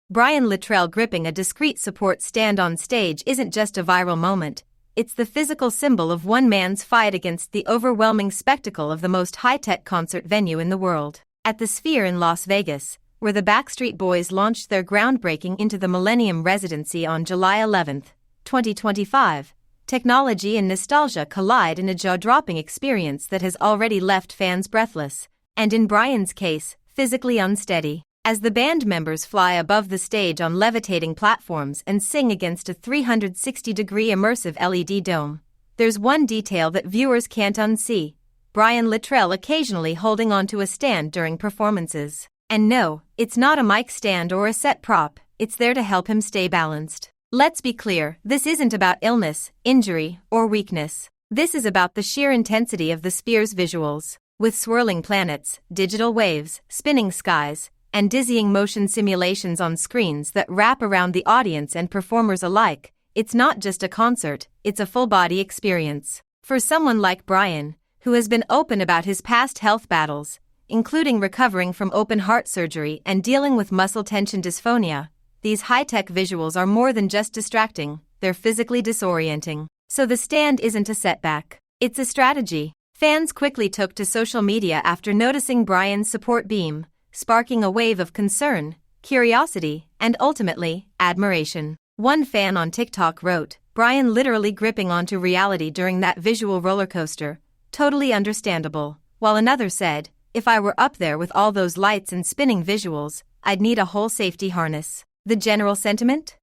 Brian Littrell gripping a discreet support stand on stage isn't just a viral moment, it's the physical symbol of one man's fight against the overwhelming spectacle of the most high-tech concert venue in the world. At the Sphere in Las Vegas, where the Backstreet Boys launched their groundbreaking Into the Millennium Residency on July 11, 2025, technology and nostalgia collide in a jaw-dropping experience that has already left fans breathless, and in Brian's case, physically unsteady. As the band members fly above the stage on levitating platforms and sing against a 360-degree immersive LED dome, there's one detail that viewers can't unsee: Brian Littrell occasionally holding onto a stand during performances. And no, it's not a mic stand or a set prop, it's there to help him stay balanced. Let's be clear, this isn't about illness, injury, or weakness. This is about the sheer intensity of the Sphere's visuals. With swirling planets, digital waves, spinning skies, and dizzying motion simulations on screens that wrap around the audience and performers alike, it's not just a concert, it's a full-body experience. For someone like Brian, who has been open about his past health battles, including recovering from open heart surgery and dealing with muscle tension dysphonia, these high-tech visuals are more than just distracting, they're physically disorienting. So the stand isn't a setback, it's a strategy. Fans quickly took to social media after noticing Brian's support beam, sparking a wave of concern, curiosity, and ultimately, admiration. One fan on TikTok wrote, "Brian literally gripping onto reality during that visual roller coaster, totally understandable," while another said, "If I were up there with all those lights and spinning visuals, I'd need a whole safety harness." The general sentiment?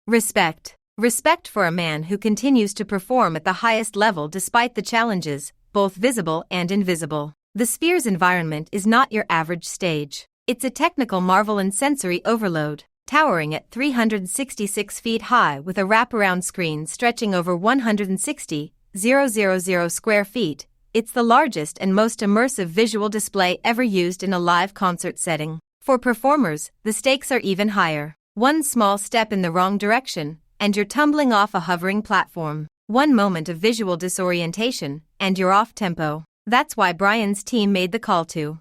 Respect. Respect for a man who continues to perform at the highest level despite the challenges, both visible and invisible. The Sphere's environment is not your average stage. It's a technical marvel and sensory overload. Towering at 366 feet high with a wraparound screen stretching over 160,000 square feet, it's the largest and most immersive visual display ever used in a live concert setting. For performers, the stakes are even higher. One small step in the wrong direction, and you're tumbling off a hovering platform. One moment of visual disorientation, and you're off tempo. That's why Brian's team made the call to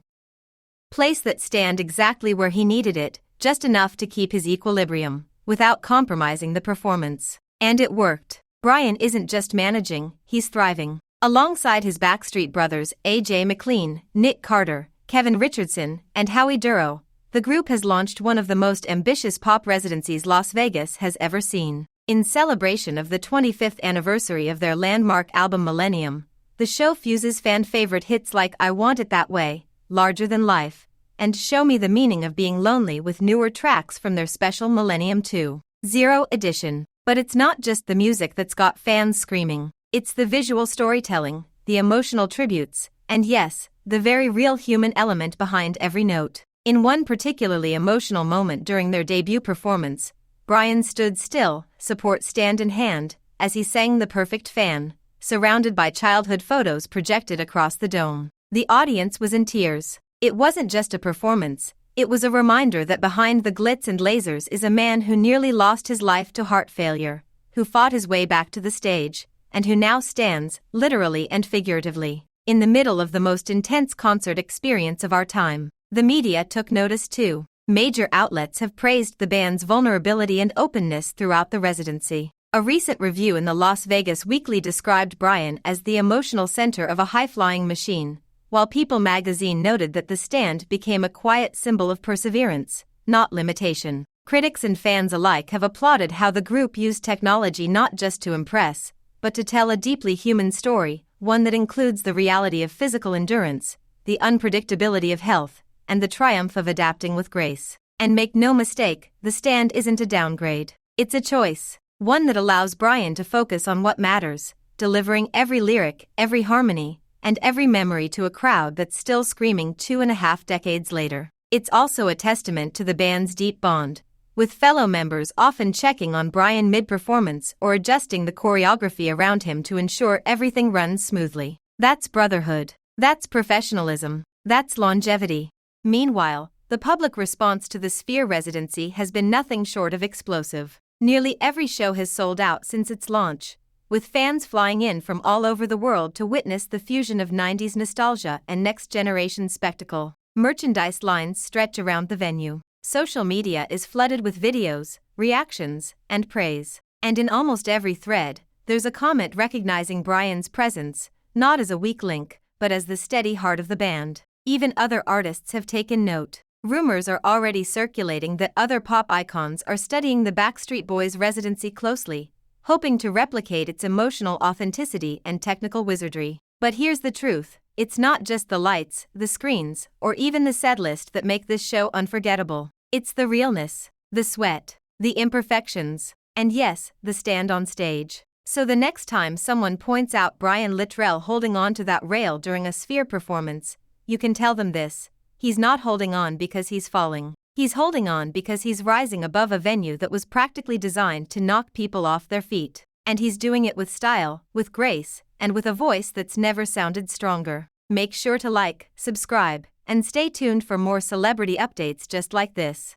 place that stand exactly where he needed it, just enough to keep his equilibrium, without compromising the performance. And it worked. Brian isn't just managing, he's thriving. Alongside his Backstreet brothers AJ McLean, Nick Carter, Kevin Richardson, and Howie Duro, the group has launched one of the most ambitious pop residencies Las Vegas has ever seen. In celebration of the 25th anniversary of their landmark album Millennium, the show fuses fan-favorite hits like I Want It That Way, Larger Than Life, and Show Me the Meaning of Being Lonely with newer tracks from their special Millennium 2.0 edition. But it's not just the music that's got fans screaming. It's the visual storytelling, the emotional tributes, and yes, the very real human element behind every note. In one particularly emotional moment during their debut performance, Brian stood still, support stand in hand, as he sang The Perfect Fan, surrounded by childhood photos projected across the dome. The audience was in tears. It wasn't just a performance, it was a reminder that behind the glitz and lasers is a man who nearly lost his life to heart failure, who fought his way back to the stage, and who now stands, literally and figuratively, in the middle of the most intense concert experience of our time. The media took notice too. Major outlets have praised the band's vulnerability and openness throughout the residency. A recent review in the Las Vegas Weekly described Brian as the emotional center of a high-flying machine, while People magazine noted that the stand became a quiet symbol of perseverance, not limitation. Critics and fans alike have applauded how the group used technology not just to impress, but to tell a deeply human story, one that includes the reality of physical endurance, the unpredictability of health, and the triumph of adapting with grace. And make no mistake, the stand isn't a downgrade. It's a choice. One that allows Brian to focus on what matters, delivering every lyric, every harmony, and every memory to a crowd that's still screaming 2.5 decades later. It's also a testament to the band's deep bond, with fellow members often checking on Brian mid-performance or adjusting the choreography around him to ensure everything runs smoothly. That's brotherhood. That's professionalism. That's longevity. Meanwhile, the public response to the Sphere residency has been nothing short of explosive. Nearly every show has sold out since its launch, with fans flying in from all over the world to witness the fusion of 90s nostalgia and next-generation spectacle. Merchandise lines stretch around the venue. Social media is flooded with videos, reactions, and praise. And in almost every thread, there's a comment recognizing Brian's presence, not as a weak link, but as the steady heart of the band. Even other artists have taken note. Rumors are already circulating that other pop icons are studying the Backstreet Boys Residency closely, hoping to replicate its emotional authenticity and technical wizardry. But here's the truth, it's not just the lights, the screens, or even the setlist that make this show unforgettable. It's the realness, the sweat, the imperfections, and yes, the stand on stage. So the next time someone points out Brian Littrell holding on to that rail during a Sphere performance, you can tell them this: he's not holding on because he's falling. He's holding on because he's rising above a venue that was practically designed to knock people off their feet. And he's doing it with style, with grace, and with a voice that's never sounded stronger. Make sure to like, subscribe, and stay tuned for more celebrity updates just like this.